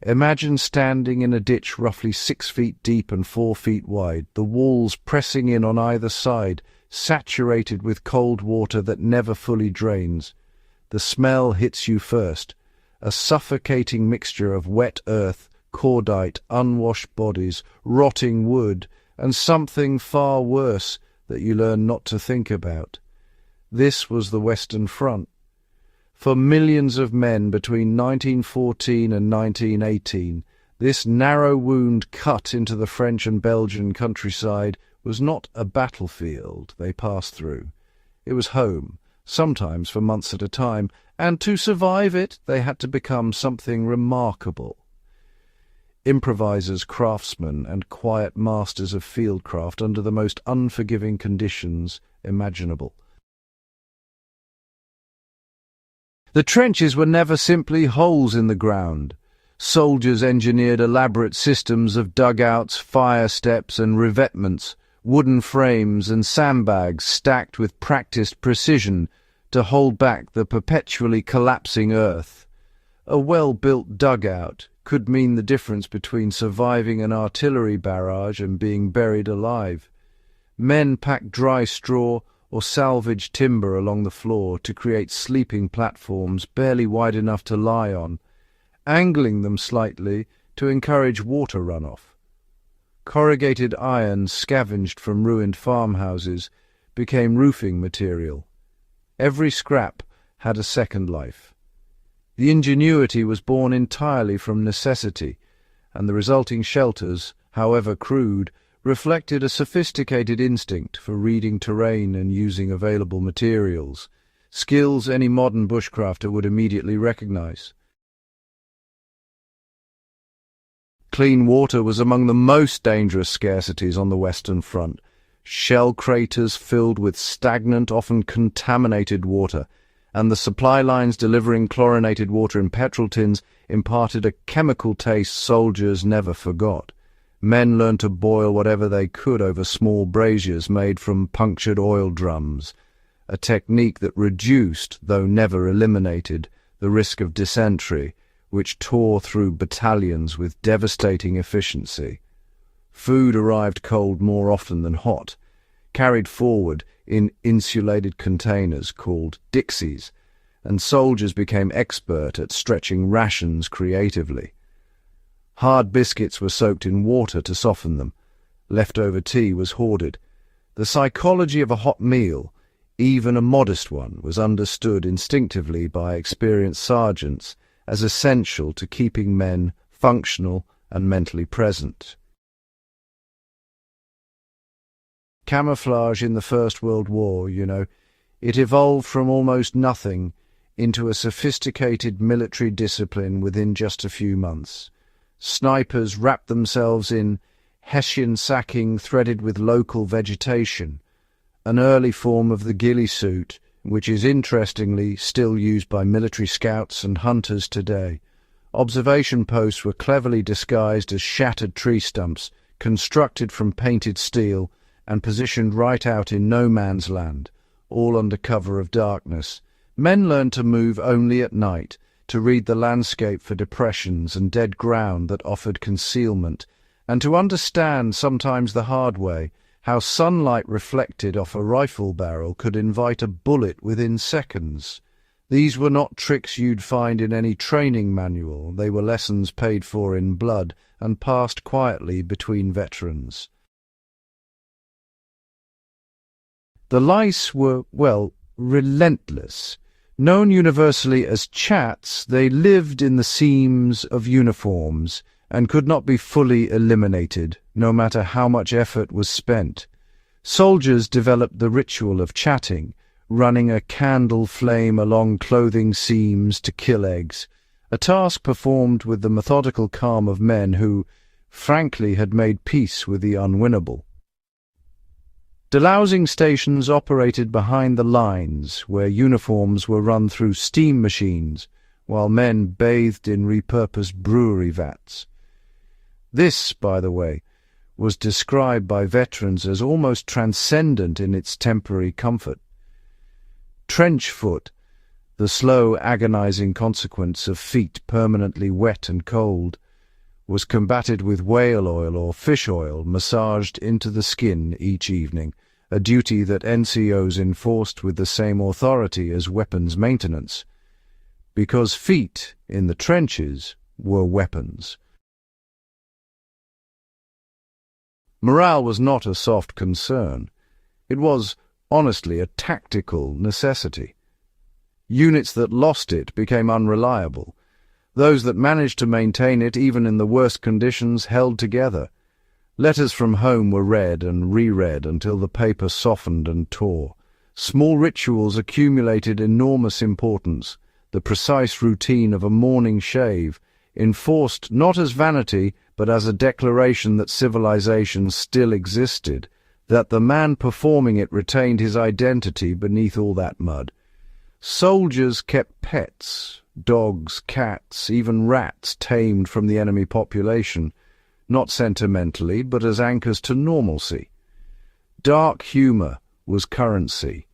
Imagine standing in a ditch roughly 6 feet deep and 4 feet wide, the walls pressing in on either side, saturated with cold water that never fully drains. The smell hits you first, a suffocating mixture of wet earth, cordite, unwashed bodies, rotting wood, and something far worse that you learn not to think about. This was the Western Front. For millions of men between 1914 and 1918, this narrow wound cut into the French and Belgian countryside was not a battlefield they passed through. It was home, sometimes for months at a time, and to survive it they had to become something remarkable. Improvisers, craftsmen, and quiet masters of fieldcraft under the most unforgiving conditions imaginable. The trenches were never simply holes in the ground. Soldiers engineered elaborate systems of dugouts, fire steps, and revetments, wooden frames and sandbags stacked with practiced precision to hold back the perpetually collapsing earth. A well-built dugout could mean the difference between surviving an artillery barrage and being buried alive. Men packed dry straw or salvaged timber along the floor to create sleeping platforms barely wide enough to lie on, angling them slightly to encourage water runoff. Corrugated iron scavenged from ruined farmhouses became roofing material. Every scrap had a second life. The ingenuity was born entirely from necessity, and the resulting shelters, however crude, reflected a sophisticated instinct for reading terrain and using available materials, skills any modern bushcrafter would immediately recognize. Clean water was among the most dangerous scarcities on the Western Front. Shell craters filled with stagnant, often contaminated water, and the supply lines delivering chlorinated water in petrol tins imparted a chemical taste soldiers never forgot. Men learned to boil whatever they could over small braziers made from punctured oil drums, a technique that reduced, though never eliminated, the risk of dysentery, which tore through battalions with devastating efficiency. Food arrived cold more often than hot, carried forward in insulated containers called dixies, and soldiers became expert at stretching rations creatively. Hard biscuits were soaked in water to soften them. Leftover tea was hoarded. The psychology of a hot meal, even a modest one, was understood instinctively by experienced sergeants as essential to keeping men functional and mentally present. Camouflage in the First World War, it evolved from almost nothing into a sophisticated military discipline within just a few months. Snipers wrapped themselves in Hessian sacking threaded with local vegetation, an early form of the ghillie suit, which is interestingly still used by military scouts and hunters today. Observation posts were cleverly disguised as shattered tree stumps, constructed from painted steel and positioned right out in no man's land, all under cover of darkness. Men learned to move only at night, to read the landscape for depressions and dead ground that offered concealment, and to understand, sometimes the hard way, how sunlight reflected off a rifle barrel could invite a bullet within seconds. These were not tricks you'd find in any training manual. They were lessons paid for in blood and passed quietly between veterans. The lice were, relentless. Known universally as chats, they lived in the seams of uniforms and could not be fully eliminated, no matter how much effort was spent. Soldiers developed the ritual of chatting, running a candle flame along clothing seams to kill eggs, a task performed with the methodical calm of men who, frankly, had made peace with the unwinnable. Delousing stations operated behind the lines, where uniforms were run through steam machines, while men bathed in repurposed brewery vats. This, by the way, was described by veterans as almost transcendent in its temporary comfort. Trench foot, the slow, agonizing consequence of feet permanently wet and cold, was combated with whale oil or fish oil massaged into the skin each evening, a duty that NCOs enforced with the same authority as weapons maintenance, because feet in the trenches were weapons. Morale was not a soft concern. It was, honestly, a tactical necessity. Units that lost it became unreliable. Those that managed to maintain it, even in the worst conditions, held together. Letters from home were read and reread until the paper softened and tore. Small rituals accumulated enormous importance. The precise routine of a morning shave, enforced not as vanity, but as a declaration that civilization still existed, that the man performing it retained his identity beneath all that mud. Soldiers kept pets, dogs, cats, even rats tamed from the enemy population, not sentimentally, but as anchors to normalcy. Dark humor was currency.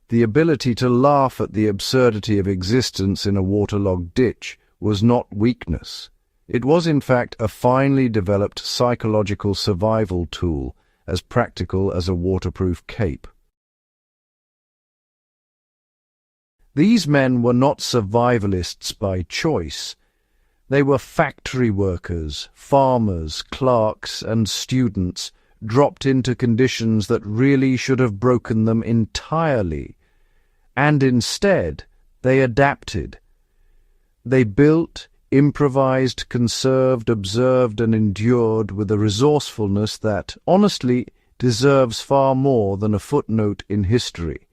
The ability to laugh at the absurdity of existence in a waterlogged ditch was not weakness. It was, in fact, a finely developed psychological survival tool, as practical as a waterproof cape. These men were not survivalists by choice. They were factory workers, farmers, clerks, and students, dropped into conditions that really should have broken them entirely. And instead, they adapted. They built, improvised, conserved, observed, and endured with a resourcefulness that, honestly, deserves far more than a footnote in history.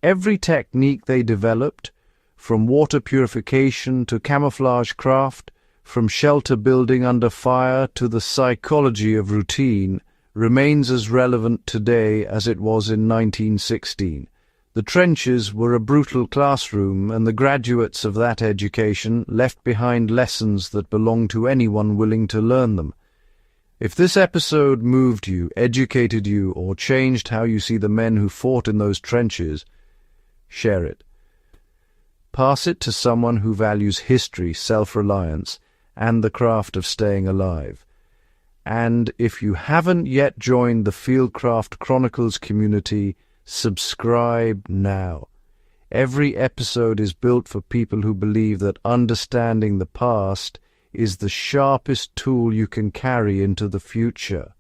Every technique they developed, from water purification to camouflage craft, from shelter building under fire to the psychology of routine, remains as relevant today as it was in 1916. The trenches were a brutal classroom, and the graduates of that education left behind lessons that belong to anyone willing to learn them. If this episode moved you, educated you, or changed how you see the men who fought in those trenches, share it. Pass it to someone who values history, self-reliance, and the craft of staying alive. And if you haven't yet joined the Fieldcraft Chronicles community, subscribe now. Every episode is built for people who believe that understanding the past is the sharpest tool you can carry into the future.